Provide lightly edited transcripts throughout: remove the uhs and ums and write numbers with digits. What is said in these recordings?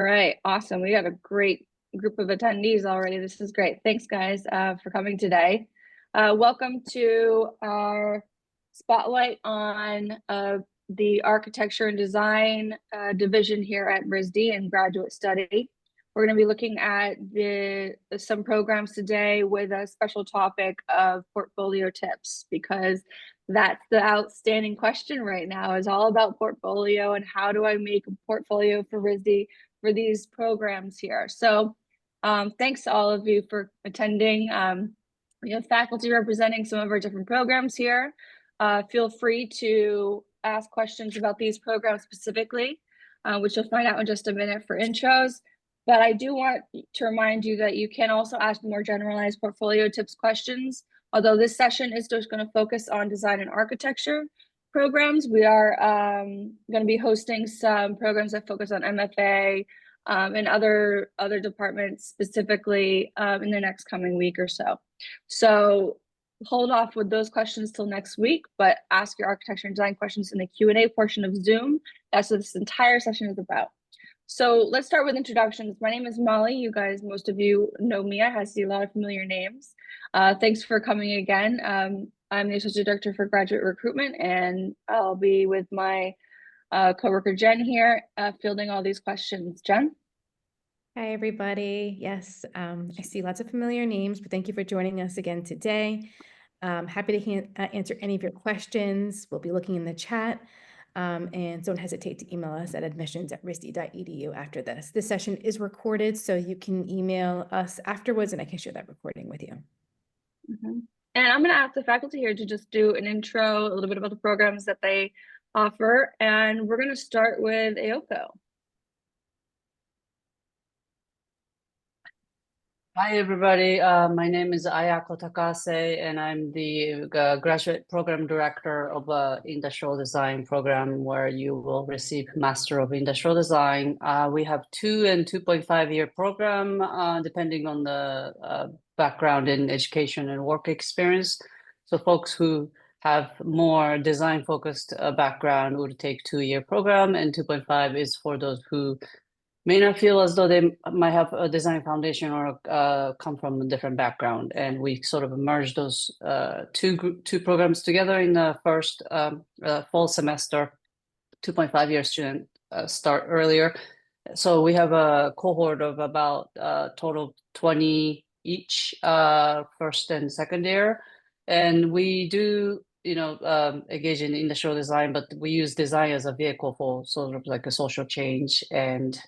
All right, awesome. We got a great group of attendees already. This is great. Thanks, guys, for coming today. Welcome to our spotlight on the architecture and design division here at RISD and graduate study. We're going to be looking at some programs today with a special topic of portfolio tips, because that's the outstanding question right now, is all about portfolio and how do I make a portfolio for RISD for these programs here. So thanks to all of you for attending. We have faculty representing some of our different programs here. Feel free to ask questions about these programs specifically, which you'll find out in just a minute for intros. But I do want to remind you that you can also ask more generalized portfolio tips questions. Although this session is just going to focus on design and architecture programs, we are going to be hosting some programs that focus on MFA and other departments specifically in the next coming week or so. So hold off with those questions till next week, but ask your architecture and design questions in the Q&A portion of Zoom. That's what this entire session is about. So let's start with introductions. My name is Molly. You guys, most of you know me. I see a lot of familiar names. Thanks for coming again. I'm the Associate Director for Graduate Recruitment, and I'll be with my coworker Jen here, fielding all these questions. Jen? Hi, everybody. Yes, I see lots of familiar names, but thank you for joining us again today. Happy to answer any of your questions. We'll be looking in the chat. And don't hesitate to email us at admissions@risd.edu after this. This session is recorded, so you can email us afterwards, and I can share that recording with you. And I'm going to ask the faculty here to just do an intro, a little bit about the programs that they offer, and we're going to start with Ayoko. Hi, everybody. My name is Ayako Takase, and I'm the graduate program director of an industrial design program where you will receive Master of Industrial Design. We have 2 and 2.5 year program, depending on the background in education and work experience. So folks who have more design focused background would take 2-year program, and 2.5 is for those who may not feel as though they might have a design foundation or come from a different background. And we sort of merged those two programs together in the first fall semester. 2.5 year student start earlier. So we have a cohort of about total 20 each, first and second year. And we do engage in industrial design, but we use design as a vehicle for sort of like a social change, and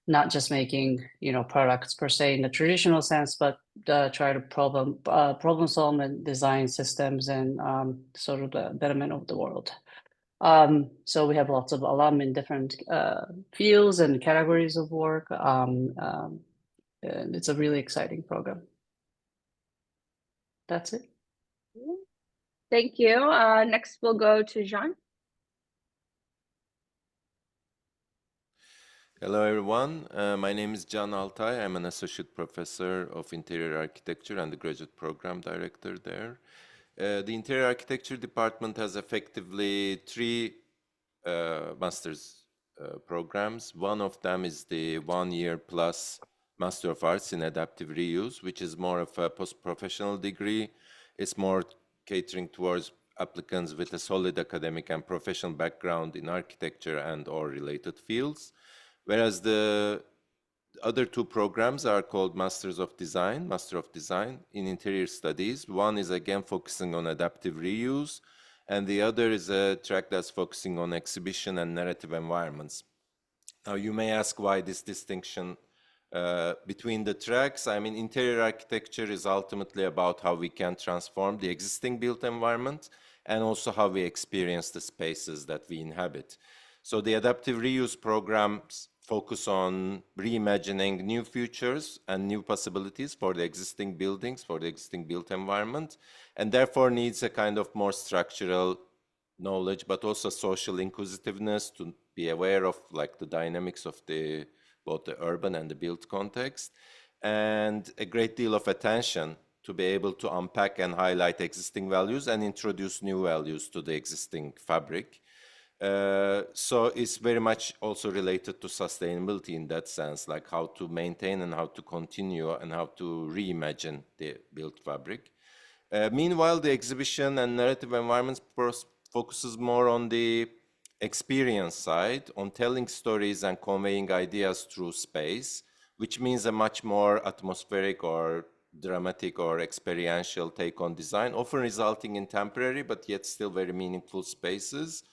not just making products per se in the traditional sense, but try to problem solve and design systems and sort of the betterment of the world. So we have lots of alum in different fields and categories of work, and it's a really exciting program. That's it. Thank you. Next, we'll go to Jean. Hello, everyone. My name is Can Altay. I'm an associate professor of interior architecture and the graduate program director there. The interior architecture department has effectively 3 master's programs. One of them is the 1-year plus Master of Arts in Adaptive Reuse, which is more of a post-professional degree. It's more catering towards applicants with a solid academic and professional background in architecture and or related fields. Whereas the other 2 programs are called Masters of Design, Master of Design in Interior Studies. One is again focusing on adaptive reuse, and the other is a track that's focusing on exhibition and narrative environments. Now you may ask why this distinction between the tracks. I mean, interior architecture is ultimately about how we can transform the existing built environment and also how we experience the spaces that we inhabit. So the adaptive reuse programs focus on reimagining new futures and new possibilities for the existing buildings, for the existing built environment, and therefore needs a kind of more structural knowledge, but also social inclusiveness to be aware of like the dynamics of both the urban and the built context, and a great deal of attention to be able to unpack and highlight existing values and introduce new values to the existing fabric. So it's very much also related to sustainability in that sense, like how to maintain and how to continue and how to reimagine the built fabric. Meanwhile, the exhibition and narrative environments focuses more on the experience side, on telling stories and conveying ideas through space, which means a much more atmospheric or dramatic or experiential take on design, often resulting in temporary but yet still very meaningful spaces.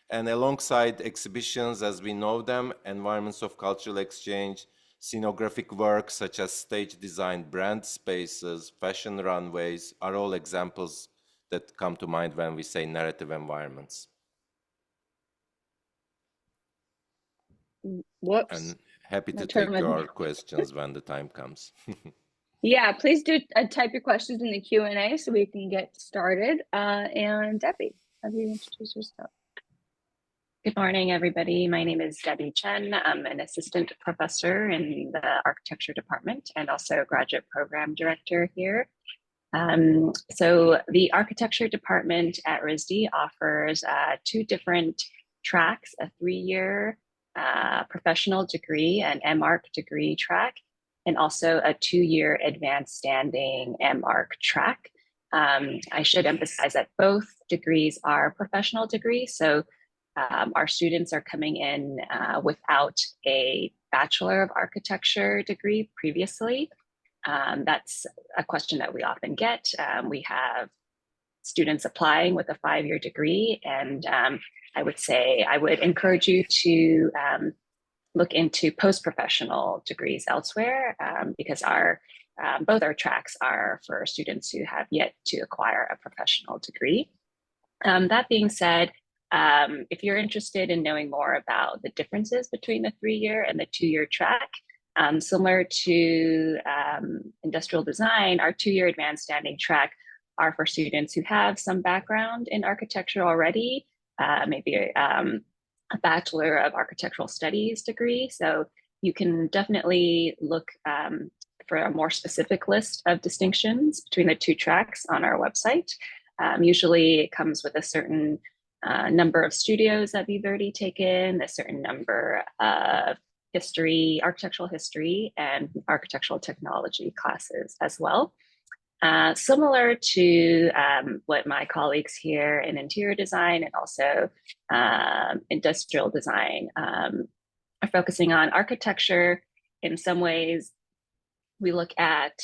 And alongside exhibitions as we know them, environments of cultural exchange, scenographic work such as stage design, brand spaces, fashion runways are all examples that come to mind when we say narrative environments. Whoops. And happy to turn take my- your questions when the time comes. Yeah, please do type your questions in the Q&A so we can get started. And Debbie, have you introduce yourself? Good morning, everybody. My name is Debbie Chen. I'm an assistant professor in the architecture department and also graduate program director here. So the architecture department at RISD offers two different tracks, a 3-year professional degree, an MArch degree track, and also a 2-year advanced standing MArch track. I should emphasize that both degrees are professional degrees. So our students are coming in without a Bachelor of Architecture degree previously. That's a question that we often get. We have students applying with a 5-year degree, and I would say I would encourage you to look into post-professional degrees elsewhere because both our tracks are for students who have yet to acquire a professional degree. That being said, if you're interested in knowing more about the differences between the 3-year and the 2-year track, similar to industrial design, our 2-year advanced standing track are for students who have some background in architecture already, maybe a Bachelor of Architectural Studies degree. So you can definitely look for a more specific list of distinctions between the two tracks on our website. Usually it comes with a certain number of studios that we've already taken, a certain number of history, architectural history, and architectural technology classes as well. Similar to what my colleagues here in interior design and also industrial design are focusing on architecture. In some ways, we look at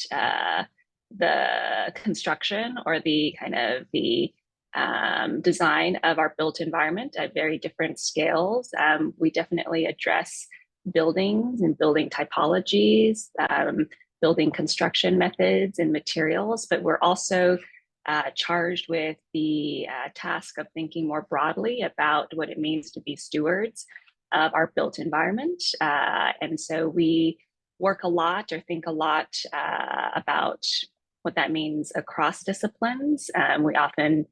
the construction or the kind of the design of our built environment at very different scales. We definitely address buildings and building typologies, building construction methods and materials, but we're also charged with the task of thinking more broadly about what it means to be stewards of our built environment. And so we work a lot or think a lot about what that means across disciplines. We often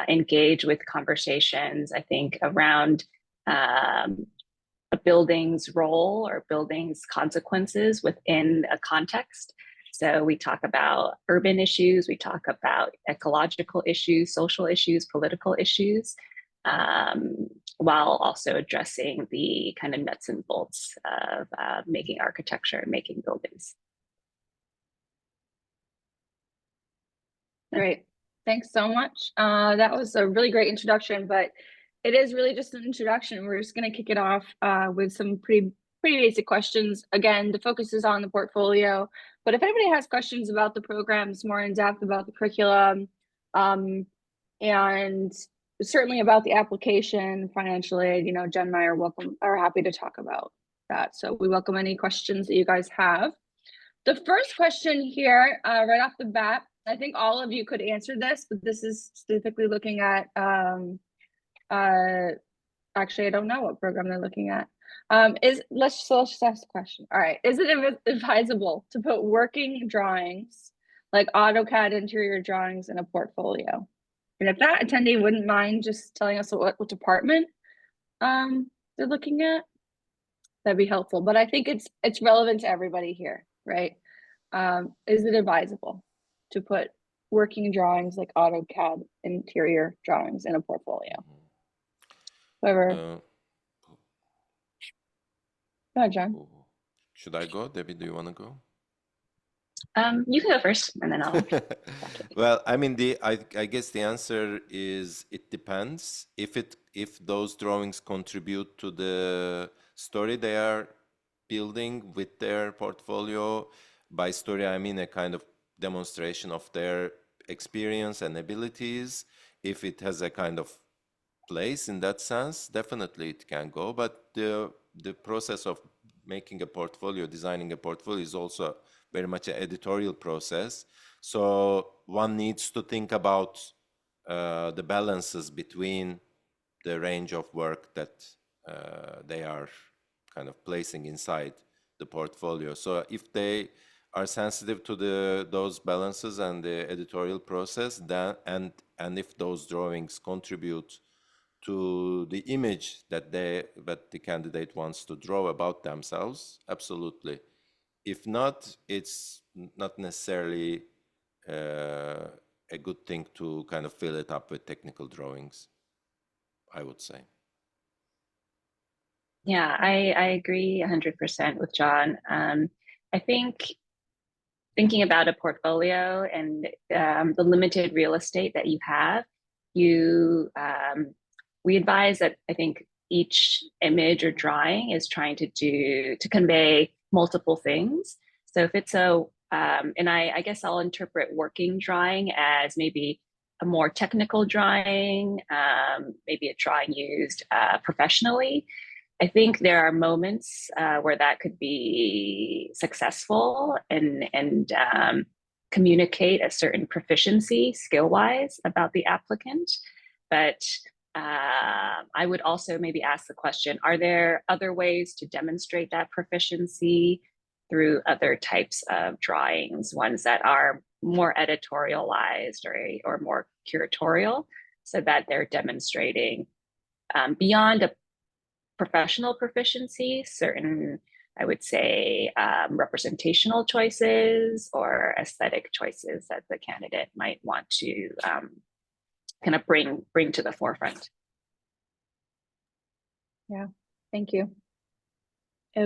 engage with conversations, I think, around a building's role or building's consequences within a context. So we talk about urban issues, we talk about ecological issues, social issues, political issues, while also addressing the kind of nuts and bolts of making architecture and making buildings. Great. Thanks so much. That was a really great introduction, but it is really just an introduction. We're just going to kick it off with some pretty basic questions. Again, the focus is on the portfolio, but if anybody has questions about the programs, more in depth about the curriculum, and certainly about the application, financial aid, you know, Jen and I are happy to talk about that. So we welcome any questions that you guys have. The first question here, right off the bat, I think all of you could answer this, but this is specifically looking at, actually, I don't know what program they're looking at. Let's just ask the question. All right, is it advisable to put working drawings like AutoCAD interior drawings in a portfolio? And if that attendee wouldn't mind just telling us what department they're looking at, that'd be helpful. But I think it's relevant to everybody here, right? Is it advisable to put working drawings like AutoCAD interior drawings in a portfolio? Whoever. Uh, Go ahead, John. should I go? Debbie, do you want to go? You can go first, and then I'll. Well, I mean, I guess the answer is it depends. If those drawings contribute to the story they are building with their portfolio, by story I mean a kind of demonstration of their experience and abilities. If it has a kind of place in that sense, definitely it can go. But the process of making a portfolio, designing a portfolio, is also very much an editorial process. So one needs to think about the balances between the range of work that they are kind of placing inside the portfolio. So if they are sensitive to those balances and the editorial process, then and if those drawings contribute to the image that the candidate wants to draw about themselves, absolutely. If not, it's not necessarily a good thing to kind of fill it up with technical drawings, I would say. Yeah, I agree 100% with John. I think thinking about a portfolio and the limited real estate that you have, we advise that I think each image or drawing is trying to convey multiple things. So if it's and I guess I'll interpret working drawing as maybe a more technical drawing, maybe a drawing used professionally. I think there are moments where that could be successful and communicate a certain proficiency skill-wise about the applicant. But I would also maybe ask the question, are there other ways to demonstrate that proficiency through other types of drawings, ones that are more editorialized or more curatorial, so that they're demonstrating beyond a professional proficiency, certain, I would say, representational choices or aesthetic choices that the candidate might want to kind of bring to the forefront. Yeah, thank you.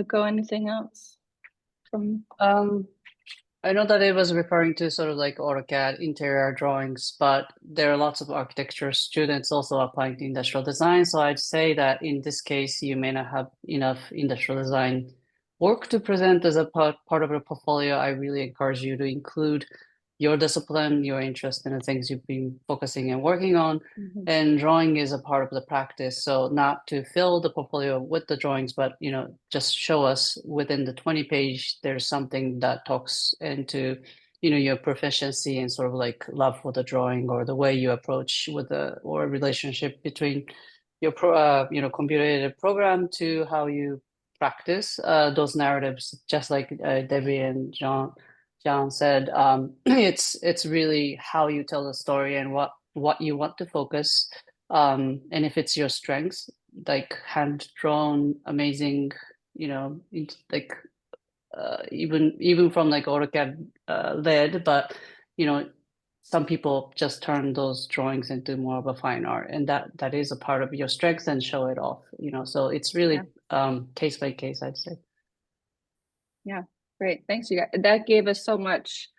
Go anything else from? I know that it was referring to sort of like AutoCAD interior drawings, but there are lots of architecture students also applying to industrial design. So I'd say that in this case, you may not have enough industrial design work to present as a part of your portfolio. I really encourage you to include your discipline, your interest in the things you've been focusing and working on. And drawing is a part of the practice. So not to fill the portfolio with the drawings, but just show us within the 20-page, there's something that talks into your proficiency and sort of like love for the drawing, or the way you approach with or relationship between your computer-aided program to how you practice those narratives, just like Debbie and John said. It's really how you tell the story and what you want to focus, and if it's your strengths, like hand-drawn amazing, like even from like AutoCAD led, but some people just turn those drawings into more of a fine art, and that is a part of your strengths, and show it off, so it's really case by case, I'd say. Yeah, great, thanks you guys. That gave us so much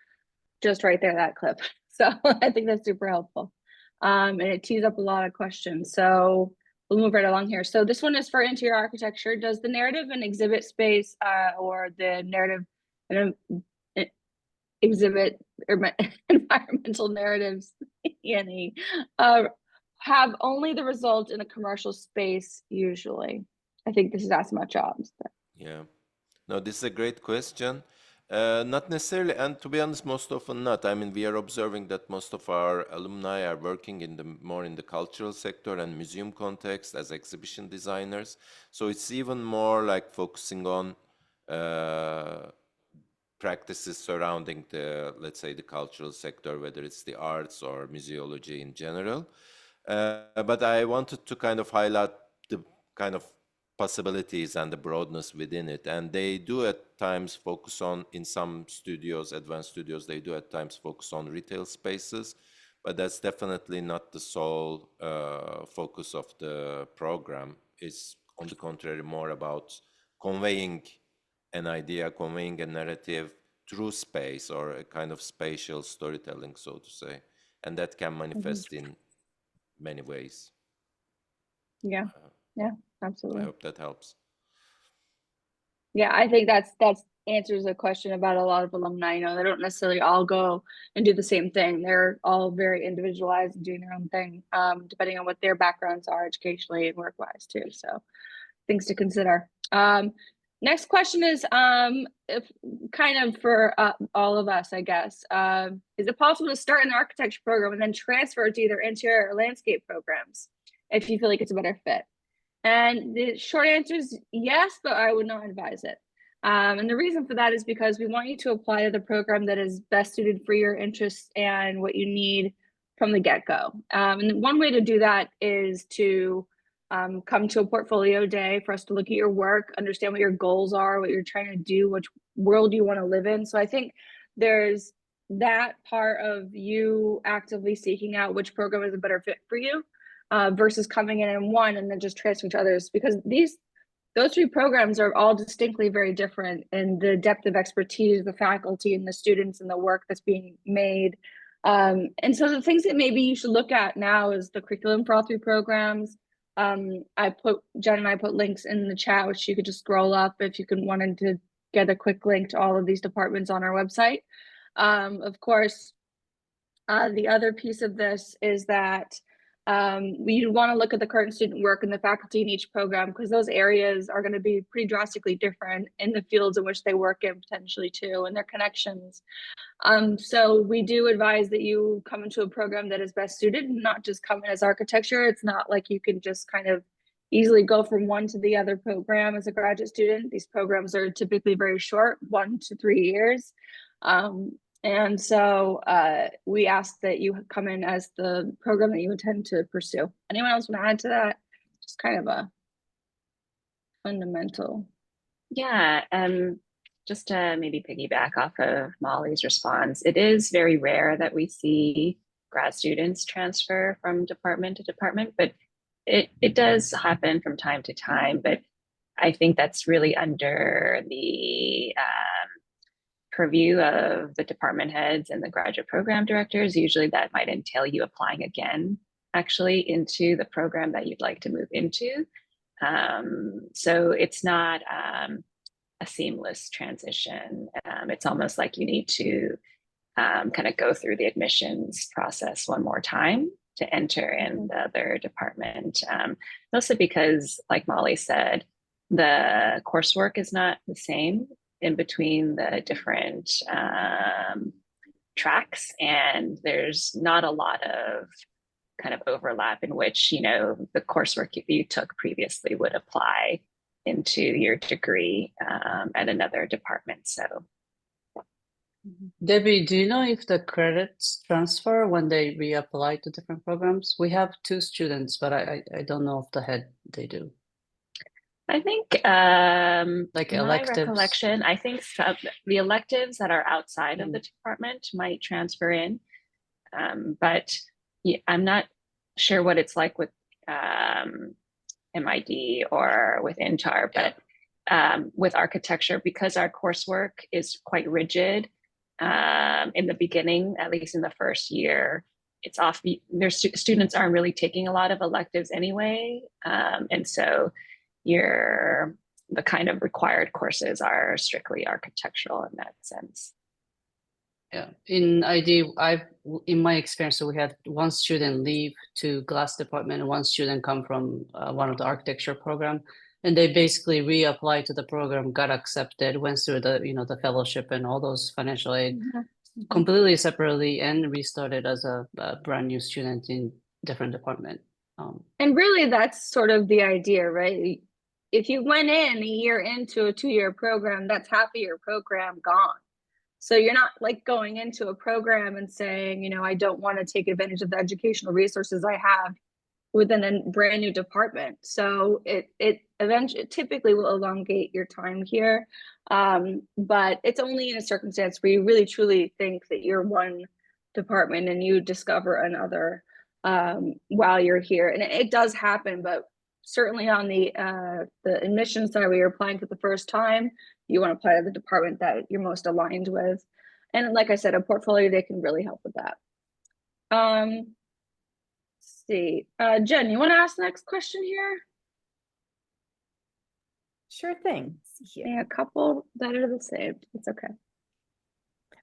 just right there, that clip. So I think that's super helpful. And it tees up a lot of questions. So we'll move right along here. So this one is for interior architecture. Does the narrative and exhibit space or the narrative and exhibit or environmental narratives have only the result in a commercial space usually? I think this is asked about jobs. But. Yeah, no, this is a great question. Not necessarily, and to be honest, most often not. I mean, we are observing that most of our alumni are working more in the cultural sector and museum context as exhibition designers. So it's even more like focusing on practices surrounding let's say, the cultural sector, whether it's the arts or museology in general. But I wanted to kind of highlight the kind of possibilities and the broadness within it. And they do at times focus on, in some studios, advanced studios, they do at times focus on retail spaces, but that's definitely not the sole focus of the program. It's on the contrary more about conveying an idea, conveying a narrative through space, or a kind of spatial storytelling, so to say, and that can manifest in many ways. Yeah, I absolutely. hope that helps. Yeah, I think that's answers a question about a lot of alumni. You know, they don't necessarily all go and do the same thing. They're all very individualized and doing their own thing, depending on what their backgrounds are educationally and work-wise too. So things to consider. Next question is if kind of for all of us, I guess. Is it possible to start in the architecture program and then transfer to either interior or landscape programs if you feel like it's a better fit? And the short answer is yes, but I would not advise it. And the reason for that is because we want you to apply to the program that is best suited for your interests and what you need from the get-go. And one way to do that is to come to a portfolio day for us to look at your work, understand what your goals are, what you're trying to do, which world you want to live in. So I think there's that part of you actively seeking out which program is a better fit for you. Versus coming in one and then just transferring to others, because those three programs are all distinctly very different in the depth of expertise, the faculty and the students and the work that's being made. And so the things that maybe you should look at now is the curriculum for all three programs. Jen and I put links in the chat, which you could just scroll up if you wanted to get a quick link to all of these departments on our website. Of course, the other piece of this is that we want to look at the current student work and the faculty in each program, because those areas are going to be pretty drastically different in the fields in which they work in potentially too, and their connections. So we do advise that you come into a program that is best suited, and not just come in as architecture. It's not like you can just kind of easily go from one to the other program as a graduate student. These programs are typically very short, 1 to 3 years. And so we ask that you come in as the program that you intend to pursue. Anyone else want to add to that? Just kind of a fundamental. Yeah, just to maybe piggyback off of Molly's response, it is very rare that we see grad students transfer from department to department, but it does happen from time to time. But I think that's really under the purview of the department heads and the graduate program directors. Usually that might entail you applying again, actually, into the program that you'd like to move into. So it's not a seamless transition. It's almost like you need to kind of go through the admissions process one more time to enter in the other department. Mostly because, like Molly said, the coursework is not the same in between the different tracks, and there's not a lot of kind of overlap in which, you know, the coursework you took previously would apply into your degree at another department. So Debbie, do you know if the credits transfer when they reapply to different programs? We have 2 students, but I don't know off the head they do. I think Like my electives. recollection, I think the electives that are outside of the department might transfer in, but yeah, I'm not sure what it's like with MID or with INTAR, but with architecture, because our coursework is quite rigid in the beginning, at least in the first year, it's off. Their students aren't really taking a lot of electives anyway, and so the kind of required courses are strictly architectural in that sense. Yeah, in ID, in my experience, so we had 1 student leave to glass department and 1 student come from one of the architecture program, and they basically reapplied to the program, got accepted, went through the the fellowship and all those financial aid completely separately, and restarted as a brand new student in different department. And really, that's sort of the idea, right? If you went in a year into a 2-year program, that's half of your program gone. So you're not like going into a program and saying, you know, I don't want to take advantage of the educational resources I have within a brand new department. So it eventually typically will elongate your time here. But it's only in a circumstance where you really truly think that your one department and you discover another while you're here. And it does happen, but certainly on the admission side, where you're applying for the first time, you want to apply to the department that you're most aligned with. And like I said, a portfolio day can really help with that. Let's see, Jen, you want to ask the next question here? Sure thing. Let's see here. Yeah, a couple that are the same. It's okay.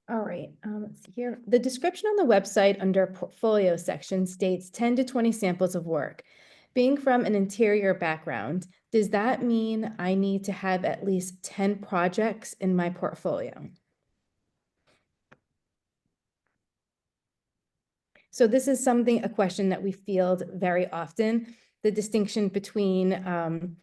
All right, let's see here. The description on the website under portfolio section states 10 to 20 samples of work. Being from an interior background, does that mean I need to have at least 10 projects in my portfolio? So this is a question that we field very often, the distinction between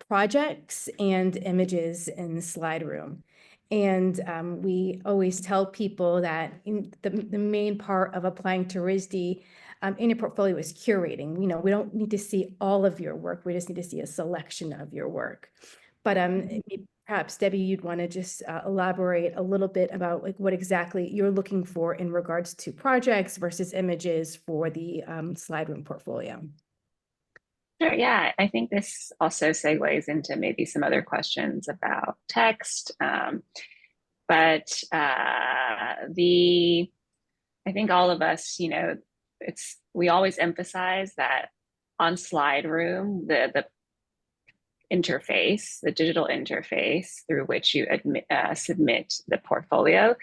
projects and images in the slide room. And we always tell people that the main part of applying to RISD in your portfolio is curating. You know, we don't need to see all of your work. We just need to see a selection of your work. But perhaps, Debbie, you'd want to just elaborate a little bit about like what exactly you're looking for in regards to projects versus images for the slide room portfolio. Sure, yeah, I think this also segues into maybe some other questions about text. But I think all of us, you know, we always emphasize that on slide room, the interface, the digital interface through which you submit the portfolio,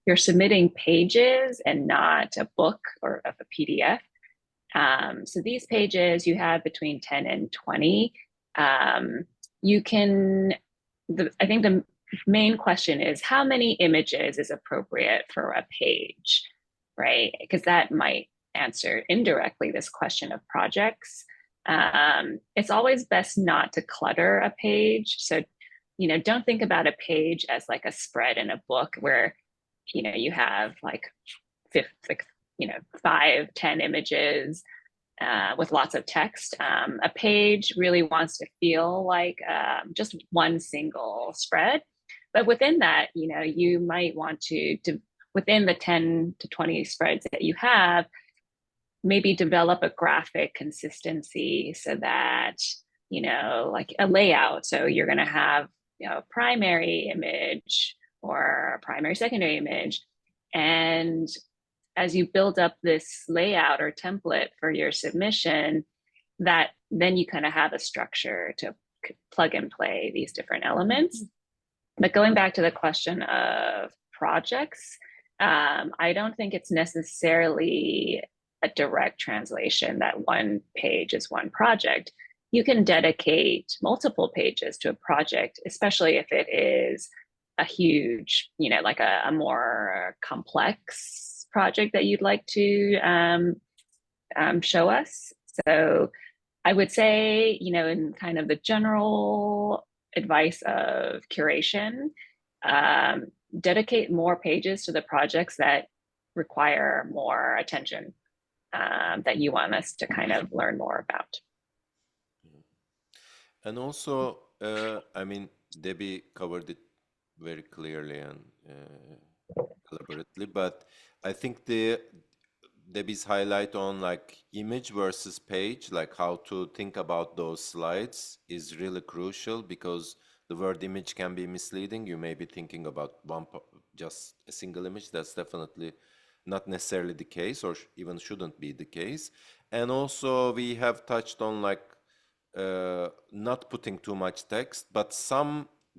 you're submitting pages and not a book or of a PDF. So these pages you have between 10 and 20. You can, I think the main question is how many images is appropriate for a page, right? Because that might answer indirectly this question of projects. It's always best not to clutter a page. So, you know, don't think about a page as like a spread in a book where, you know, you have like 5, 10 images with lots of text. A page really wants to feel like just one single spread. But within that, you know, you might want to within the 10 to 20 spreads that you have, maybe develop a graphic consistency so that, you know, like a layout. So you're going to have, you know, a primary image or a primary secondary image. And as you build up this layout or template for your submission, that then you kind of have a structure to plug and play these different elements. But going back to the question of projects, I don't think it's necessarily a direct translation that one page is one project. You can dedicate multiple pages to a project, especially if it is a huge, you know, like a more complex project that you'd like to show us. So I would say, you know, in kind of the general advice of curation, dedicate more pages to the projects that require more attention, that you want us to kind of learn more about. And also, I mean, Debbie covered it very clearly and elaborately, but I think Debbie's highlight on like image versus page, like how to think about those slides is really crucial, because the word image can be misleading. You may be thinking about just a single image. That's definitely not necessarily the case, or even shouldn't be the case. And also we have touched on like not putting too much text, but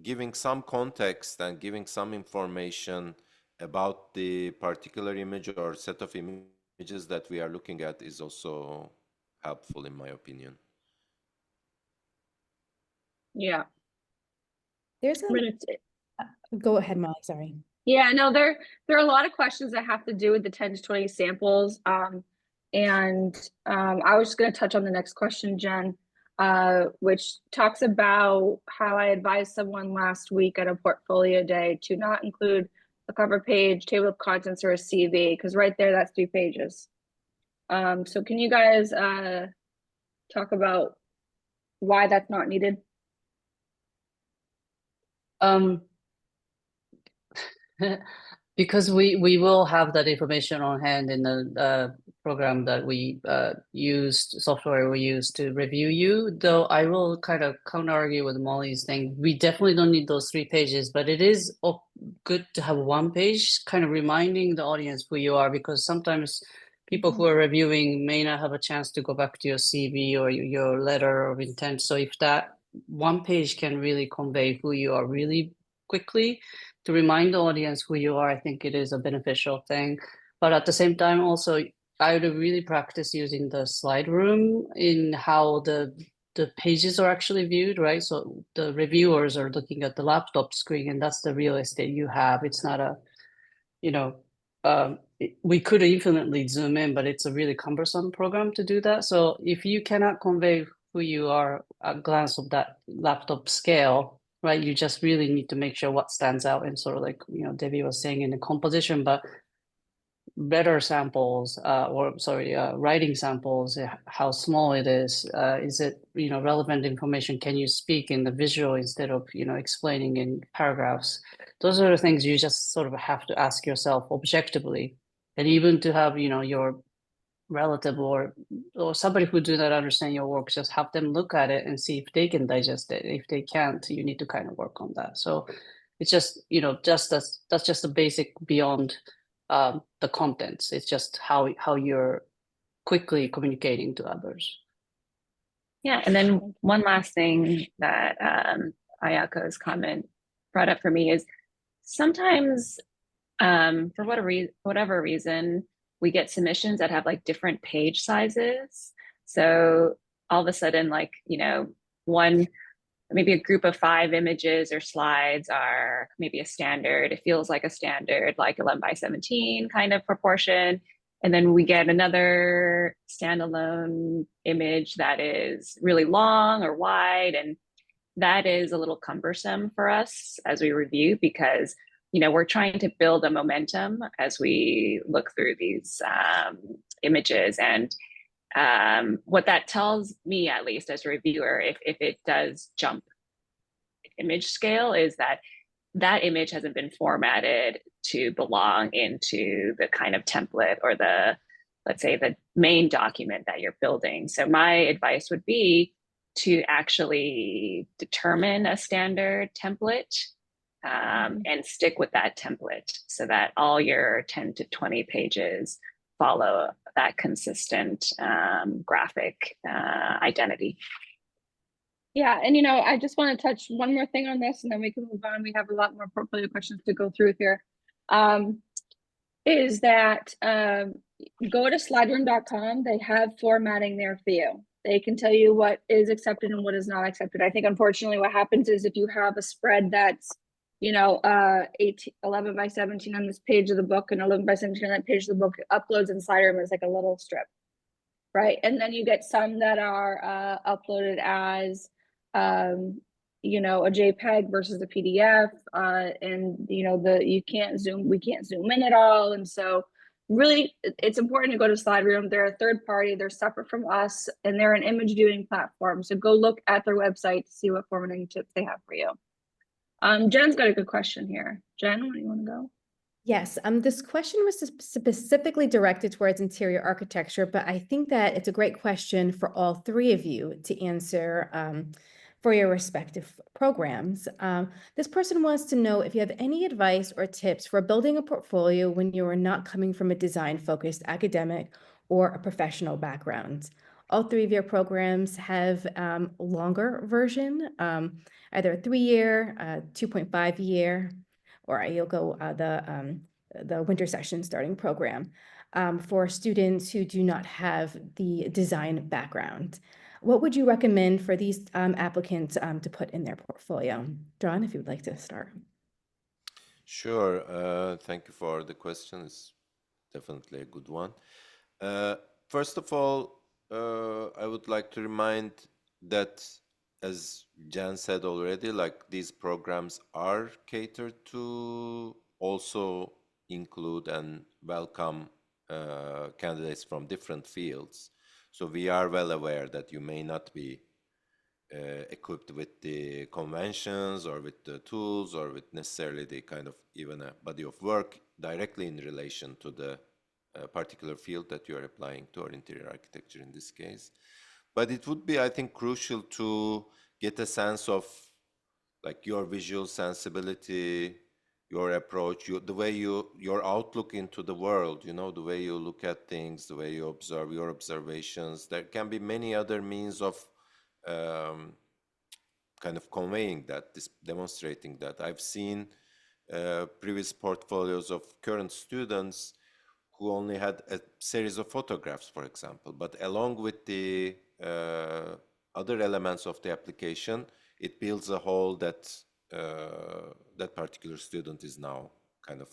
giving some context and giving some information about the particular image or set of images that we are looking at is also helpful, in my opinion. Yeah. There's go ahead, Molly, sorry. Yeah, no, there are a lot of questions that have to do with the 10 to 20 samples. I was just going to touch on the next question, Jen, which talks about how I advised someone last week at a portfolio day to not include a cover page, table of contents, or a CV, because right there, that's 3 pages. So can you guys talk about why that's not needed? Because we will have that information on hand in the program that we used, software we used to review you, though I will kind of counter argue with Molly's thing. We definitely don't need those 3 pages, but it is good to have 1 page kind of reminding the audience who you are, because sometimes people who are reviewing may not have a chance to go back to your CV or your letter of intent. So if that 1 page can really convey who you are really quickly, to remind the audience who you are, I think it is a beneficial thing. But at the same time, also, I would really practice using the slide room in how the pages are actually viewed, right? So the reviewers are looking at the laptop screen, and that's the real estate you have. It's not a, you know, we could infinitely zoom in, but it's a really cumbersome program to do that. So if you cannot convey who you are at a glance of that laptop scale, right, you just really need to make sure what stands out, and sort of like, Debbie was saying in the composition, but better samples, writing samples, how small it is it, relevant information, can you speak in the visual instead of, explaining in paragraphs? Those are the things you just sort of have to ask yourself objectively. And even to have, your relative or somebody who do not understand your work, just have them look at it and see if they can digest it. If they can't, you need to kind of work on that. So it's just, that's just the basic beyond the contents. It's just how you're quickly communicating to others. Yeah, and then one last thing that Ayako's comment brought up for me is sometimes for whatever reason, we get submissions that have like different page sizes. So all of a sudden, like, maybe a group of 5 images or slides are maybe a standard. It feels like a standard, like 11 by 17 kind of proportion. And then we get another standalone image that is really long or wide. And that is a little cumbersome for us as we review, because we're trying to build a momentum as we look through these images. And what that tells me, at least as a reviewer, if it does jump image scale, is that that image hasn't been formatted to belong into the kind of template or let's say the main document that you're building. So my advice would be to actually determine a standard template and stick with that template so that all your 10 to 20 pages follow that consistent graphic identity. Yeah, and I just want to touch one more thing on this, and then we can move on. We have a lot more portfolio questions to go through here. Is that go to slideroom.com. They have formatting there for you. They can tell you what is accepted and what is not accepted. I think unfortunately what happens is if you have a spread that's 11 by 17 on this page of the book and 11 by 17 on that page of the book, it uploads in Slideroom as like a little strip, right? And then you get some that are uploaded as a JPEG versus a PDF, and we can't zoom in at all. And so really it's important to go to Slideroom. They're a third party, they're separate from us, and they're an image viewing platform. So go look at their website to see what formatting tips they have for you. Jen's got a good question here. Jen, do you want to go? Yes, this question was specifically directed towards interior architecture, but I think that it's a great question for all 3 of you to answer for your respective programs. This person wants to know if you have any advice or tips for building a portfolio when you are not coming from a design-focused academic or a professional background. All 3 of your programs have a longer version, either a 3-year, 2.5 year, or you'll go the winter session starting program for students who do not have the design background. What would you recommend for these applicants to put in their portfolio? John, if you would like to start. Sure. Thank you for the question. It's definitely a good one. First of all, I would like to remind that, as Jan said already, like these programs are catered to also include and welcome candidates from different fields. So we are well aware that you may not be equipped with the conventions or with the tools or with necessarily the kind of even a body of work directly in relation to the particular field that you are applying to, or interior architecture in this case. But it would be, I think, crucial to get a sense of like your visual sensibility, your approach, the way your outlook into the world, the way you look at things, the way you observe your observations. There can be many other means of kind of conveying that, demonstrating that. I've seen previous portfolios of current students who only had a series of photographs, for example, but along with the other elements of the application, it builds a whole that that particular student is now kind of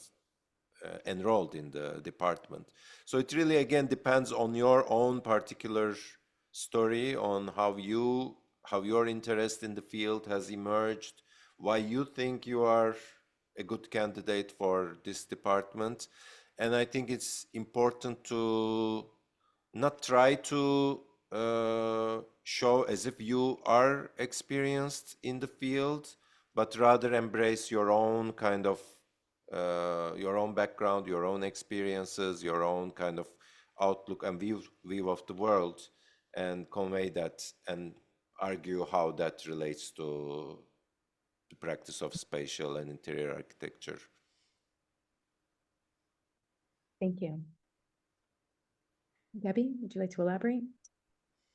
enrolled in the department. So it really, again, depends on your own particular story, on how your interest in the field has emerged, why you think you are a good candidate for this department. And I think it's important to not try to show as if you are experienced in the field, but rather embrace your own kind of your own background, your own experiences, your own kind of outlook and view of the world, and convey that and argue how that relates to the practice of spatial and interior architecture. Thank you. Debbie, would you like to elaborate?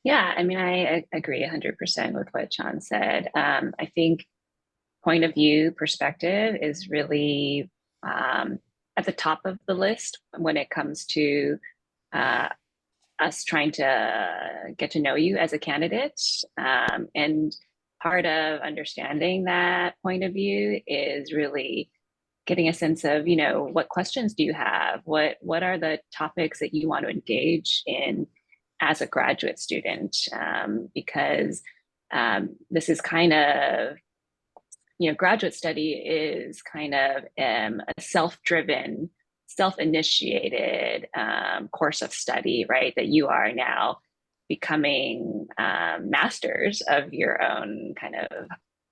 Yeah, I mean, I agree 100% with what John said. I think point of view perspective is really at the top of the list when it comes to us trying to get to know you as a candidate. And part of understanding that point of view is really getting a sense of, what questions do you have? What are the topics that you want to engage in as a graduate student? Because this is kind of, graduate study is kind of a self-driven, self-initiated course of study, right? That you are now becoming masters of your own kind of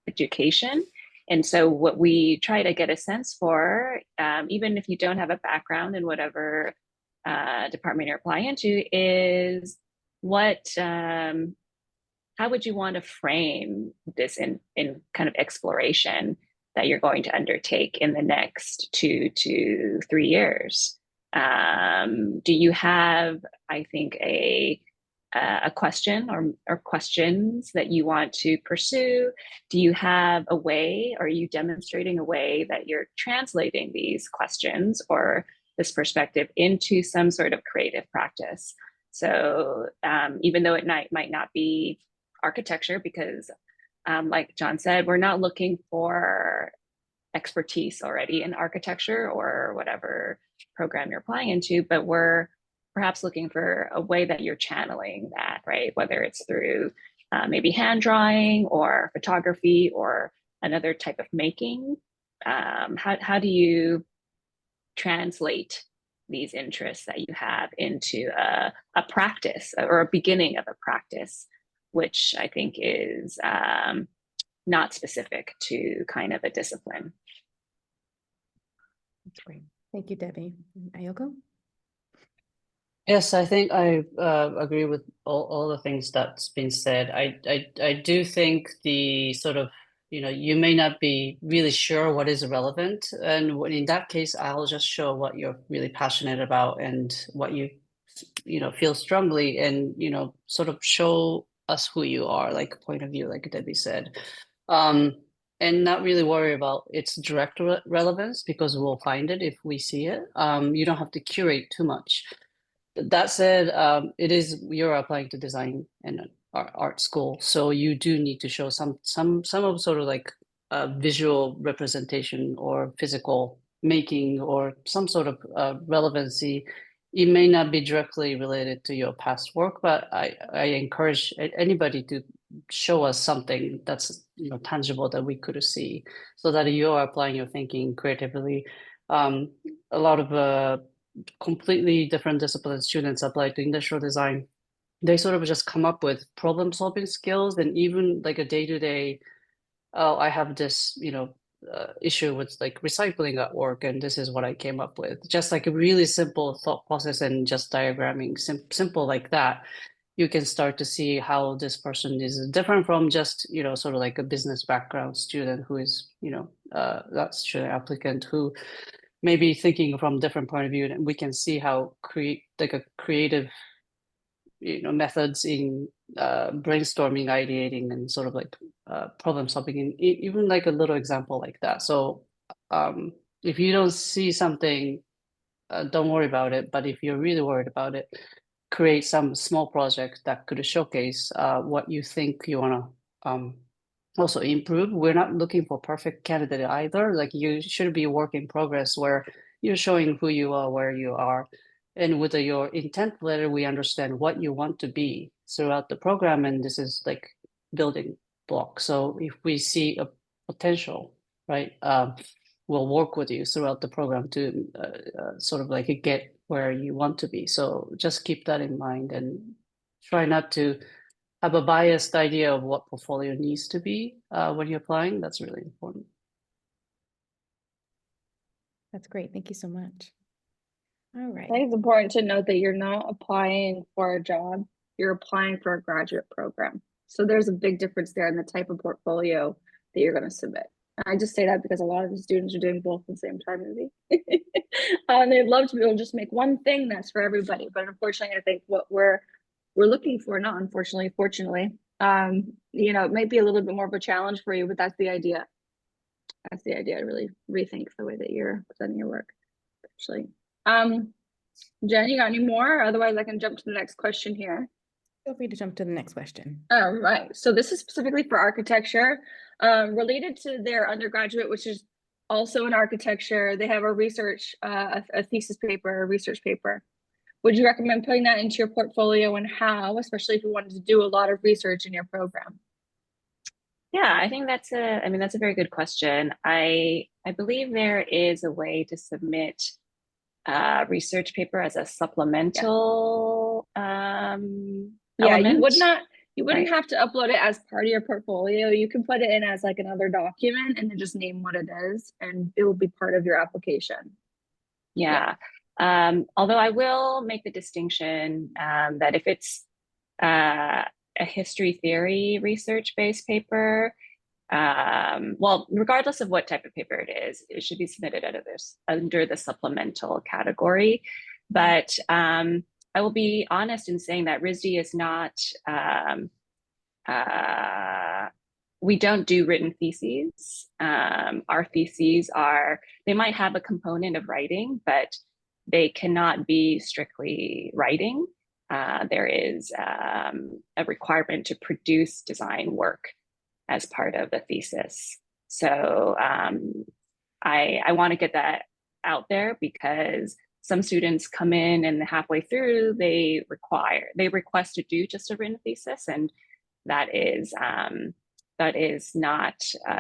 education. And so what we try to get a sense for, even if you don't have a background in whatever department you're applying into, is how would you want to frame this in kind of exploration that you're going to undertake in the next 2 to 3 years? Do you have, I think, a question or questions that you want to pursue? Do you have a way, are you demonstrating a way that you're translating these questions or this perspective into some sort of creative practice? So even though it might not be architecture, because like John said, we're not looking for expertise already in architecture or whatever program you're applying into, but we're perhaps looking for a way that you're channeling that, right? Whether it's through maybe hand drawing or photography or another type of making. How do you translate these interests that you have into a practice or a beginning of a practice, which I think is not specific to kind of a discipline. That's great. Thank you, Debbie. Ayoko? Yes, I think I agree with all the things that's been said. I do think the sort of, you may not be really sure what is relevant. And in that case, I'll just show what you're really passionate about and what you feel strongly, and, sort of show us who you are, like point of view, like Debbie said. And not really worry about its direct relevance, because we'll find it if we see it. You don't have to curate too much. That said, you're applying to design and art school, so you do need to show some of sort of like visual representation or physical making or some sort of relevancy. It may not be directly related to your past work, but I encourage anybody to show us something that's tangible that we could see, so that you are applying your thinking creatively. A lot of completely different discipline students apply to industrial design, they sort of just come up with problem solving skills, and even like a day-to-day, oh, I have this, issue with like recycling at work, and this is what I came up with. Just like a really simple thought process and just diagramming, simple like that. You can start to see how this person is different from just, sort of like a business background student who is, that student applicant who may be thinking from a different point of view. And we can see how a creative, methods in brainstorming, ideating, and sort of like problem solving, and even like a little example like that. So if you don't see something, don't worry about it. But if you're really worried about it, create some small project that could showcase what you think you want to also improve. We're not looking for perfect candidate either. Like, you should be a work in progress where you're showing who you are, where you are. And with your intent letter, we understand what you want to be throughout the program. And this is like building block. So if we see a potential, right, we'll work with you throughout the program to sort of like get where you want to be. So just keep that in mind and try not to have a biased idea of what portfolio needs to be when you're applying. That's really important. That's great. Thank you so much. All right. I think it's important to note that you're not applying for a job, you're applying for a graduate program. So there's a big difference there in the type of portfolio that you're going to submit. And I just say that because a lot of the students are doing both at the same time as me. They'd love to be able to just make one thing that's for everybody. But unfortunately, I think what we're looking for, not unfortunately, fortunately, it might be a little bit more of a challenge for you, but that's the idea. That's the idea, to really rethink the way that you're presenting your work, actually. Jen, you got any more? Otherwise, I can jump to the next question here. Feel free to jump to the next question. All right. So this is specifically for architecture, related to their undergraduate, which is also in architecture. They have a research, a thesis paper, a research paper. Would you recommend putting that into your portfolio, and how, especially if you wanted to do a lot of research in your program? Yeah, I think that's a very good question. I believe there is a way to submit research paper as a supplemental element. You wouldn't have to upload it as part of your portfolio. You can put it in as like another document and then just name what it is, and it will be part of your application. Yeah. Although I will make the distinction that if it's a history theory research-based paper, well, regardless of what type of paper it is, it should be submitted under the supplemental category. But I will be honest in saying that RISD is not, we don't do written theses. Our theses they might have a component of writing, but they cannot be strictly writing. There is a requirement to produce design work as part of the thesis. So I want to get that out there, because some students come in and halfway through they request to do just a written thesis, and that is not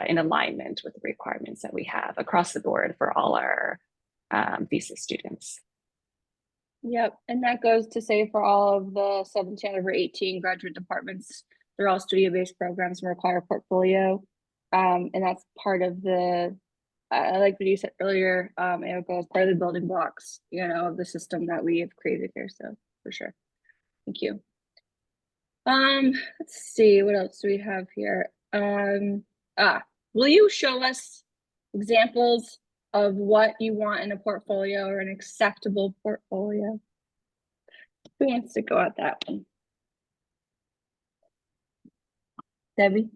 in alignment with the requirements that we have across the board for all our thesis students. Yep, and that goes to say for all of the 17 over 18 graduate departments, they're all studio-based programs and require a portfolio. And that's part of the, I like what you said earlier, it goes part of the building blocks, of the system that we have created here. So for sure. Thank you. Let's see, what else do we have here? Will you show us examples of what you want in a portfolio, or an acceptable portfolio? Who wants to go at that one? Debbie?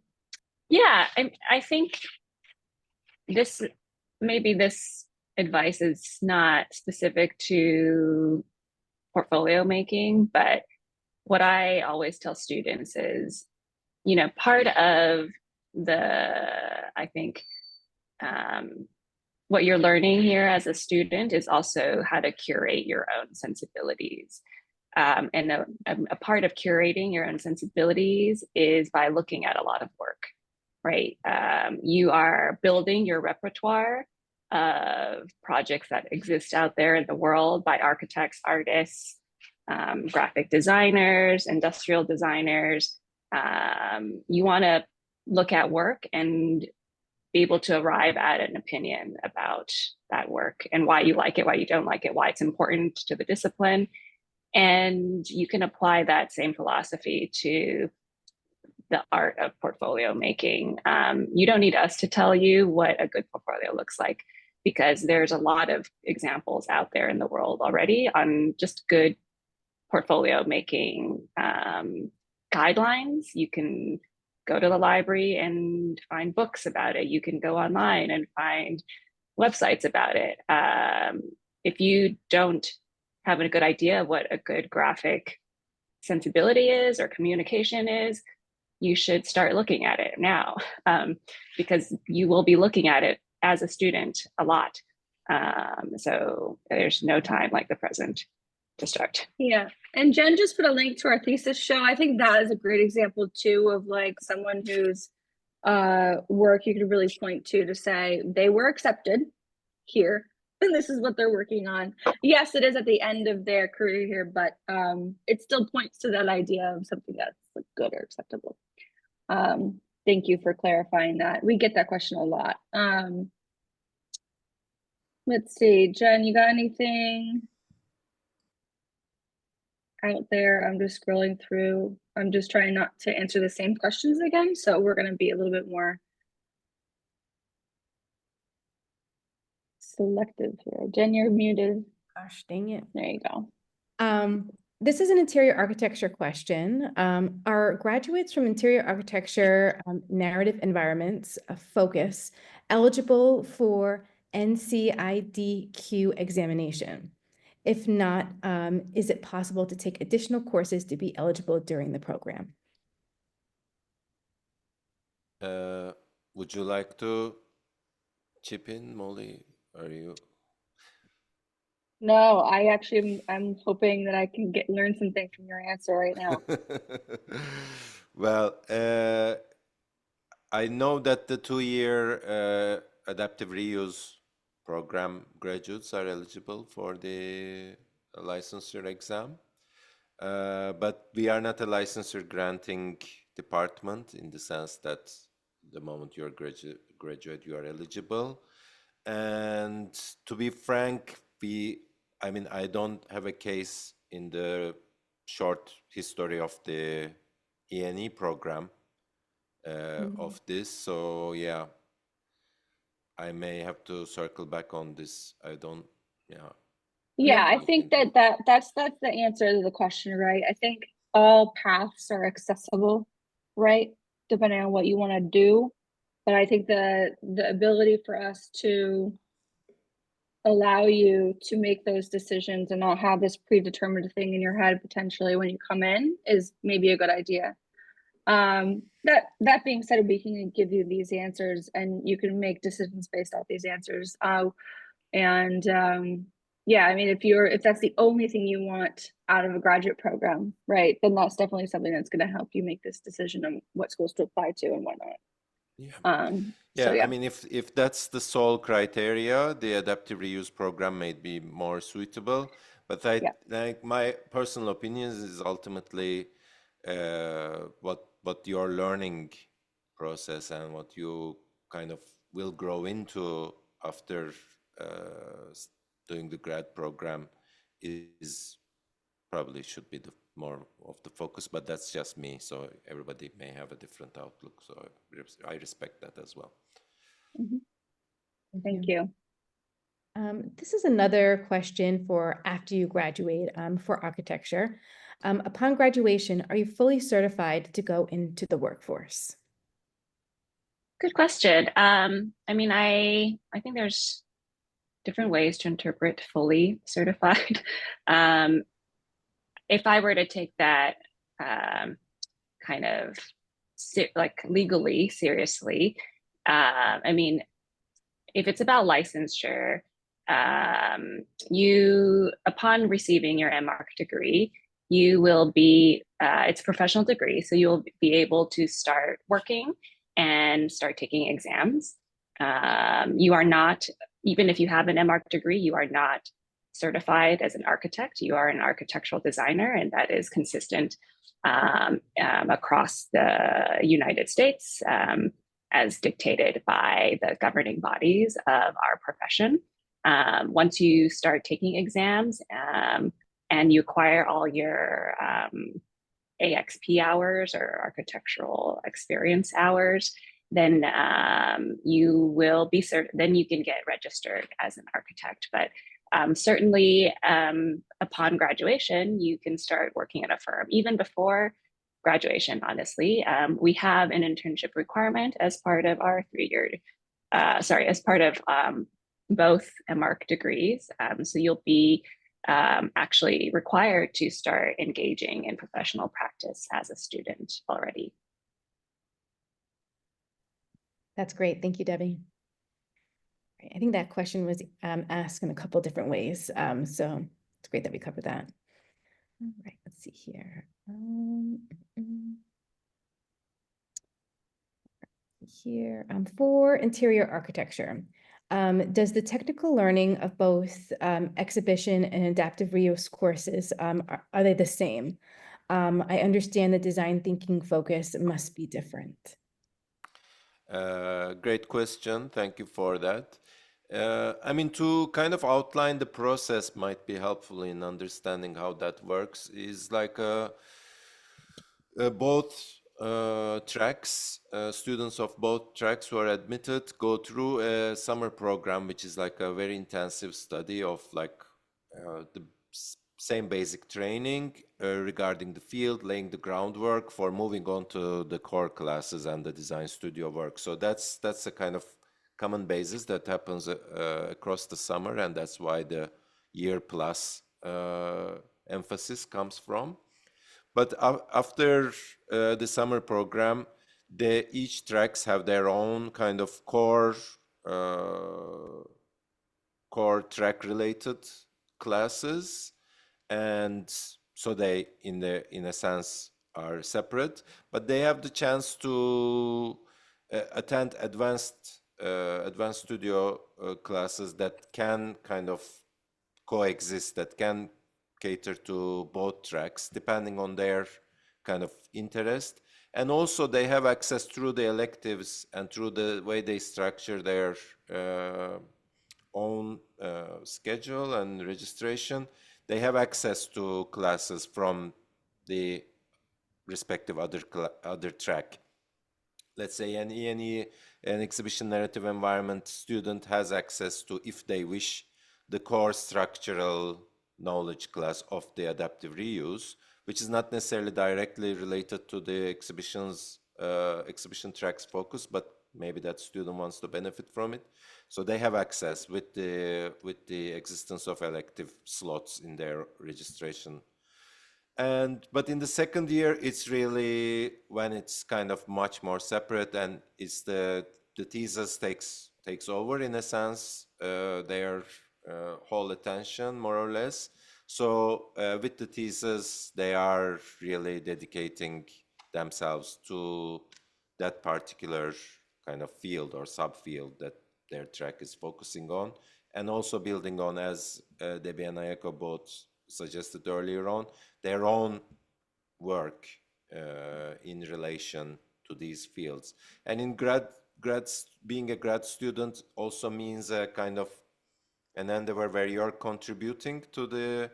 Yeah, I think this advice is not specific to portfolio making, but what I always tell students is, part of I think, what you're learning here as a student is also how to curate your own sensibilities. And a part of curating your own sensibilities is by looking at a lot of work, right? You are building your repertoire of projects that exist out there in the world by architects, artists, graphic designers, industrial designers. You want to look at work and be able to arrive at an opinion about that work and why you like it, why you don't like it, why it's important to the discipline. And you can apply that same philosophy to the art of portfolio making. You don't need us to tell you what a good portfolio looks like, because there's a lot of examples out there in the world already on just good portfolio making guidelines. You can go to the library and find books about it. You can go online and find websites about it. If you don't have a good idea of what a good graphic sensibility is or communication is, you should start looking at it now, because you will be looking at it as a student a lot. So there's no time like the present to start. Yeah, and Jen just put a link to our thesis show. I think that is a great example too of like someone whose work you could really point to say they were accepted here and this is what they're working on. Yes, it is at the end of their career here, but it still points to that idea of something that's like, good or acceptable. Thank you for clarifying that. We get that question a lot. Let's see, Jen, you got anything out there? I'm just scrolling through. I'm just trying not to answer the same questions again, so we're going to be a little bit more selective here. Jen, you're muted. Gosh, dang it. There you go. This is an interior architecture question. Are graduates from interior architecture narrative environments focus eligible for NCIDQ examination? If not, is it possible to take additional courses to be eligible during the program? Would you like to chip in, Molly? Are you? No, I'm hoping that I can learn something from your answer right now. Well, I know that the 2-year adaptive reuse program graduates are eligible for the licensure exam, but we are not a licensure granting department in the sense that the moment you're graduate, you are eligible. And to be frank, I don't have a case in the short history of the E&E program of this. So yeah, I may have to circle back on this. Yeah, I think that's the answer to the question, right? I think all paths are accessible, right? Depending on what you want to do. But I think the ability for us to allow you to make those decisions and not have this predetermined thing in your head potentially when you come in is maybe a good idea. That being said, we can give you these answers and you can make decisions based off these answers. Yeah, I mean, if that's the only thing you want out of a graduate program, right, then that's definitely something that's going to help you make this decision on what schools to apply to and whatnot. Yeah, I mean, if that's the sole criteria, the adaptive reuse program may be more suitable. But like my personal opinion is ultimately what your learning process and what you kind of will grow into after doing the grad program is probably should be the more of the focus, but that's just me. So everybody may have a different outlook. So I respect that as well. Thank you. This is another question for after you graduate for architecture. Upon graduation, are you fully certified to go into the workforce? Good question. I mean, I think there's different ways to interpret fully certified. If I were to take that kind of like legally seriously, I mean, if it's about licensure, you, upon receiving your MArch degree, you will be, it's a professional degree, so you'll be able to start working and start taking exams. You are not, even if you have an MArch degree, you are not certified as an architect, you are an architectural designer, and that is consistent across the United States as dictated by the governing bodies of our profession. Once you start taking exams and you acquire all your AXP hours or architectural experience hours, then you will be then you can get registered as an architect. But certainly upon graduation, you can start working at a firm. Even before graduation, honestly, we have an internship requirement as part of our as part of both MArch degrees. So you'll be actually required to start engaging in professional practice as a student already. That's great. Thank you, Debbie. I think that question was asked in a couple different ways. So it's great that we covered that. All right, let's see here. For interior architecture, does the technical learning of both exhibition and adaptive reuse courses, are they the same? I understand the design thinking focus must be different. Great question. Thank you for that. I mean, to kind of outline the process might be helpful in understanding how that works is like both tracks, students of both tracks who are admitted go through a summer program, which is like a very intensive study of like the same basic training regarding the field, laying the groundwork for moving on to the core classes and the design studio work. So that's a kind of common basis that happens across the summer, and that's why the year plus emphasis comes from. But after the summer program, each tracks have their own kind of core track related classes, and so they in a sense are separate, but they have the chance to attend advanced studio classes that can kind of coexist, that can cater to both tracks depending on their kind of interest. And also they have access through the electives and through the way they structure their own schedule and registration. They have access to classes from the respective other track. Let's say an E&E, an exhibition narrative environment student has access to, if they wish, the core structural knowledge class of the adaptive reuse, which is not necessarily directly related to the exhibition track's focus, but maybe that student wants to benefit from it. So they have access with the existence of elective slots in their registration. But in the second year, it's really when it's kind of much more separate, and it's the thesis takes over in a sense, their whole attention more or less. So with the thesis, they are really dedicating themselves to that particular kind of field or subfield that their track is focusing on, and also building on, as Debbie and Ayako both suggested earlier on, their own work in relation to these fields. And in being a grad student also means a kind of an endeavor where you're contributing to the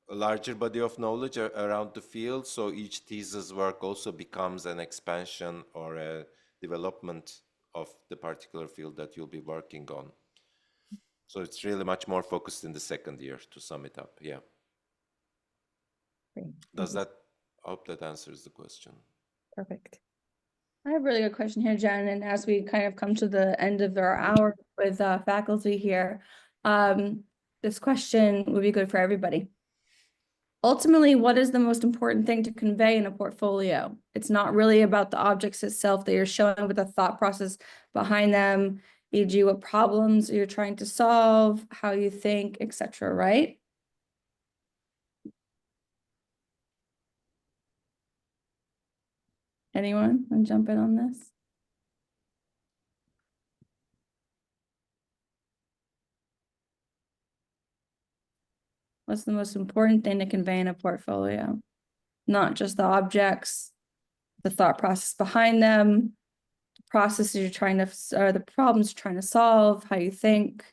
larger body of knowledge around the field. So each thesis work also becomes an expansion or a development of the particular field that you'll be working on. So it's really much more focused in the second year, to sum it up. Yeah. Great. Does that, I hope that answers the question. Perfect. I have a really good question here, Jen, and as we kind of come to the end of our hour with faculty here, this question would be good for everybody. Ultimately, what is the most important thing to convey in a portfolio? It's not really about the objects itself that you're showing, but the thought process behind them, e.g. what problems you're trying to solve, how you think, etc., right? Anyone want to jump in on this? What's the most important thing to convey in a portfolio? Not just the objects, the thought process behind them, the processes you're trying to, or the problems you're trying to solve, how you think.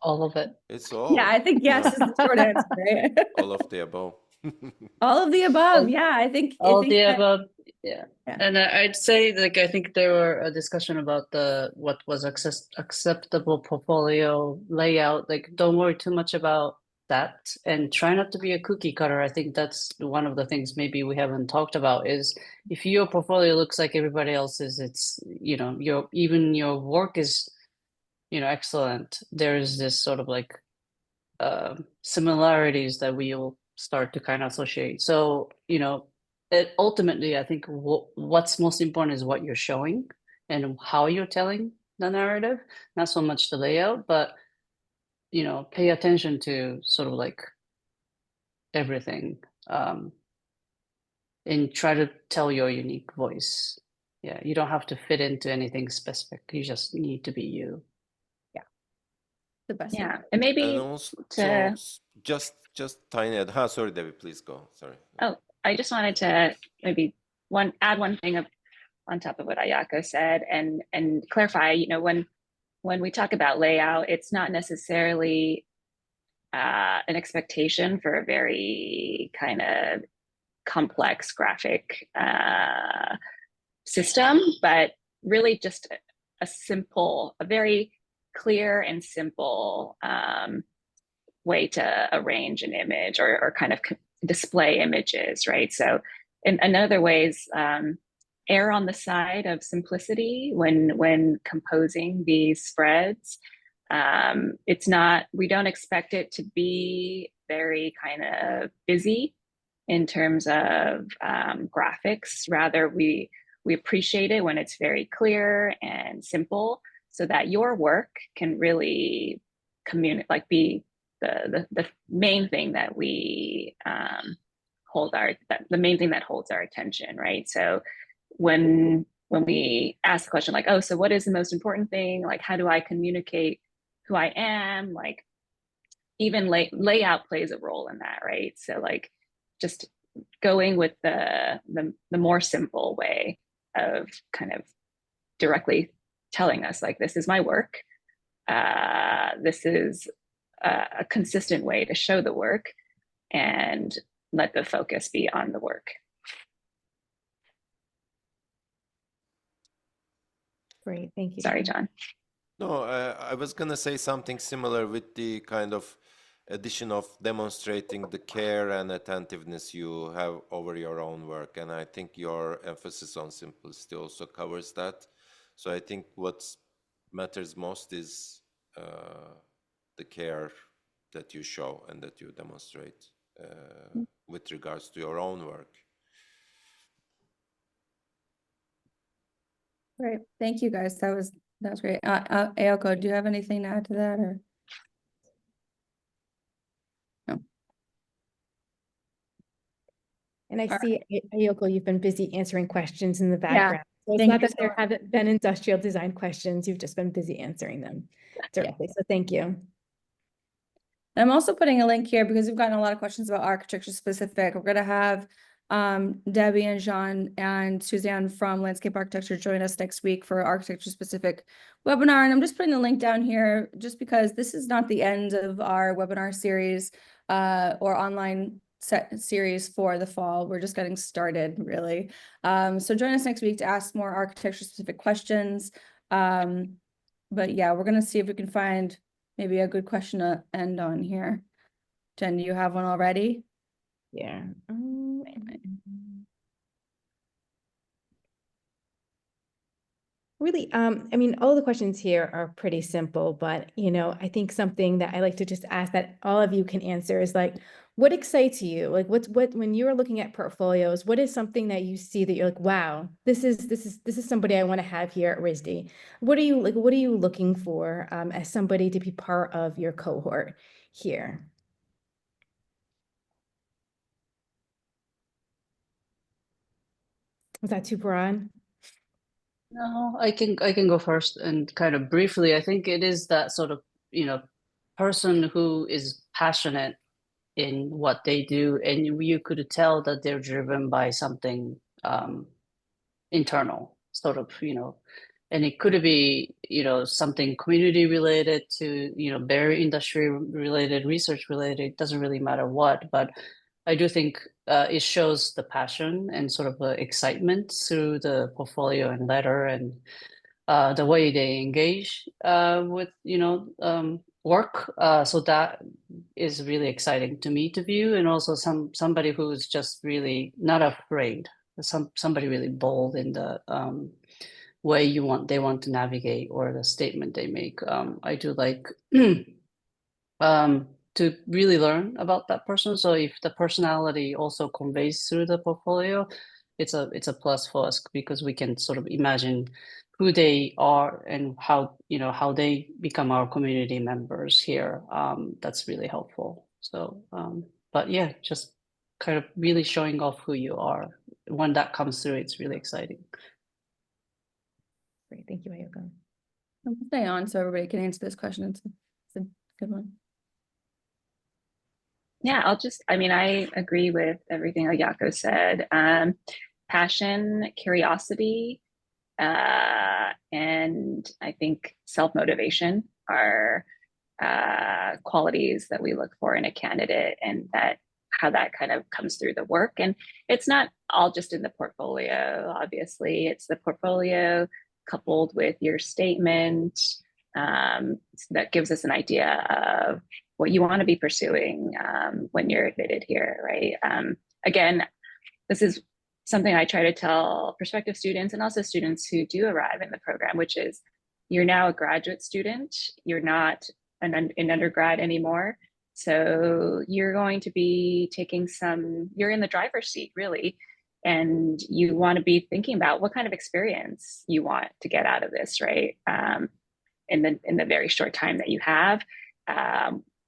All of it. It's all. Yeah, I think yes is the short answer, right? All of the above. All of the above. All- Yeah, I think All think the that- above, yeah. Yeah. And I'd say, like, I think there were a discussion about what was acceptable portfolio layout. Like, don't worry too much about that, and try not to be a cookie cutter. I think that's one of the things maybe we haven't talked about is if your portfolio looks like everybody else's, it's, you know, your work is, you know, excellent. There's this sort of like similarities that we'll start to kind of associate. So, you know, ultimately, I think what's most important is what you're showing and how you're telling the narrative, not so much the layout, but, you know, pay attention to sort of like everything, and try to tell your unique voice. Yeah, you don't have to fit into anything specific. You just need to be you. the best. Yeah, and maybe And also, to just tiny. Sorry, Debbie, please go. Sorry. Oh, I just wanted to maybe add one thing on top of what Ayako said and clarify, you know, when we talk about layout, it's not necessarily an expectation for a very kind of complex graphic system, but really just a very clear and simple way to arrange an image or kind of display images, right? So in other ways, err on the side of simplicity when composing these spreads. We don't expect it to be very kind of busy in terms of graphics. Rather, we appreciate it when it's very clear and simple so that your work can really communicate, like be the main thing that we the main thing that holds our attention, right? So when we ask the question like, oh, so what is the most important thing? Like, how do I communicate who I am? Like, even layout plays a role in that, right? So like, just going with the more simple way of kind of directly telling us like, this is my work. This is a consistent way to show the work, and let the focus be on the work. Great, thank you. Sorry, John. No, I was gonna say something similar with the kind of addition of demonstrating the care and attentiveness you have over your own work, and I think your emphasis on simplicity also covers that. So I think what matters most is the care that you show and that you demonstrate with regards to your own work. Great. Thank you guys. That was great. Ayoko, do you have anything to add to that or? No. And I All see, Ayoko, you've been busy answering questions in the Yeah, background. So it's thank not you that so there much. haven't been industrial design questions, you've just been busy answering them directly. So thank you. I'm also putting a link here because we've gotten a lot of questions about architecture specific. We're gonna have Debbie and Jean and Suzanne from Landscape Architecture join us next week for architecture specific webinar. And I'm just putting the link down here just because this is not the end of our webinar series or online series for the fall. We're just getting started really. So join us next week to ask more architecture specific questions. But yeah, we're gonna see if we can find maybe a good question to end on here. Jen, do you have one already? Yeah. Really, I mean, all the questions here are pretty simple, but you know, I think something that I like to just ask that all of you can answer is like, what excites you? Like, what when you're looking at portfolios, what is something that you see that you're like, wow, this is somebody I want to have here at RISD. What are you like? What are you looking for as somebody to be part of your cohort here? Was that too broad? No, I can go first and kind of briefly. I think it is that sort of, you know, person who is passionate in what they do, and you could tell that they're driven by something internal, sort of, and it could be, something community related to, very industry related, research related. It doesn't really matter what, but I do think it shows the passion and sort of the excitement through the portfolio and letter, and the way they engage with work. So that is really exciting to me to view, and also somebody who's just really not afraid, somebody really bold in the way they want to navigate, or the statement they make. I do like to really learn about that person. So if the personality also conveys through the portfolio, it's a plus for us, because we can sort of imagine who they are and how they become our community members here. That's really helpful. So but yeah, just kind of really showing off who you are. When that comes through, it's really exciting. Great, thank you, Ayoko. I'll stay on so everybody can answer this question. It's a good one. Yeah, I agree with everything Ayako said. Passion, curiosity, and I think self-motivation are qualities that we look for in a candidate, and how that kind of comes through the work. And it's not all just in the portfolio, obviously. It's the portfolio coupled with your statement that gives us an idea of what you want to be pursuing when you're admitted here, right? Again, this is something I try to tell prospective students and also students who do arrive in the program, which is you're now a graduate student. You're not an undergrad anymore. So you're going to be you're in the driver's seat, really. And you want to be thinking about what kind of experience you want to get out of this, right? In the very short time that you have.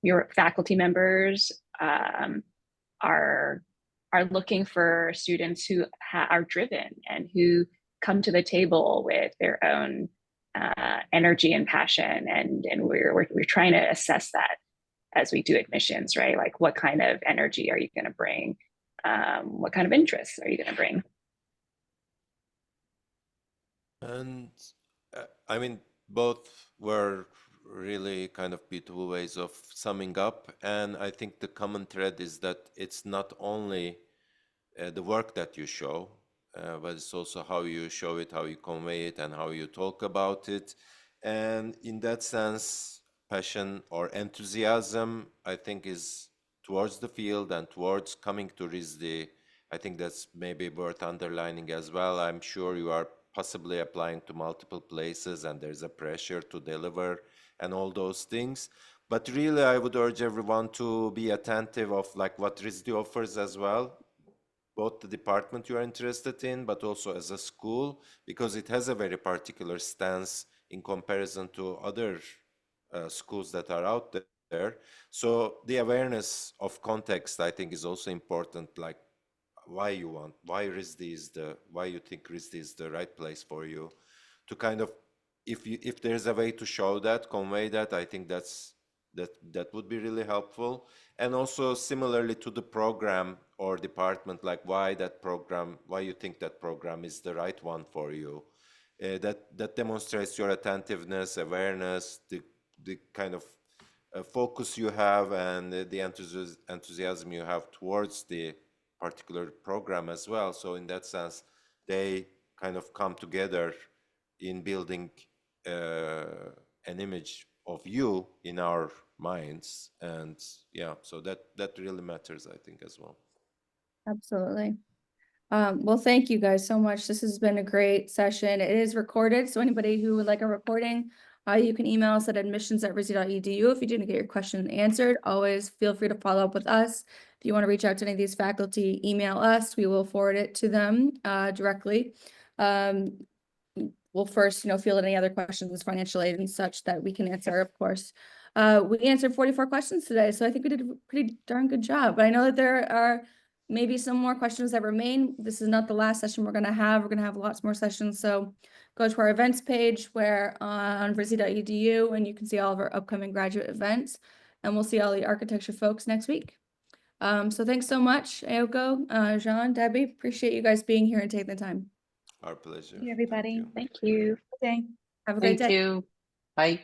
Your faculty members are looking for students who are driven and who come to the table with their own energy and passion, and we're trying to assess that as we do admissions, right? Like, what kind of energy are you going to bring? What kind of interests are you going to bring? And I mean, both were really kind of beautiful ways of summing up. And I think the common thread is that it's not only the work that you show, but it's also how you show it, how you convey it, and how you talk about it. And in that sense, passion or enthusiasm, I think, is towards the field and towards coming to RISD. I think that's maybe worth underlining as well. I'm sure you are possibly applying to multiple places and there's a pressure to deliver and all those things. But really, I would urge everyone to be attentive of like what RISD offers as well, both the department you are interested in, but also as a school, because it has a very particular stance in comparison to other schools that are out there. So the awareness of context, I think, is also important, like why you think RISD is the right place for you, to kind of, if there's a way to show that, convey that, I think that would be really helpful. And also similarly to the program or department, like why you think that program is the right one for you. That demonstrates your attentiveness, awareness, the kind of focus you have, and the enthusiasm you have towards the particular program as well. So in that sense, they kind of come together in building an image of you in our minds. And yeah, so that really matters, I think, as well. Absolutely. Well, thank you guys so much. This has been a great session. It is recorded, so anybody who would like a recording, you can email us at admissions@risd.edu if you didn't get your question answered. Always feel free to follow up with us. If you want to reach out to any of these faculty, email us. We will forward it to them directly. We'll first, field any other questions, financial aid and such, that we can answer, of course. We answered 44 questions today, so I think we did a pretty darn good job. But I know that there are maybe some more questions that remain. This is not the last session we're going to have. We're going to have lots more sessions. So go to our events page on RISD.edu, and you can see all of our upcoming graduate events. and we'll see all the architecture folks next week. So thanks so much, Ayoko, Jean, Debbie. Appreciate you guys being here and taking the time. Our pleasure. you, everybody. you. Thank you. Okay. Have a great day. Thank you. Bye.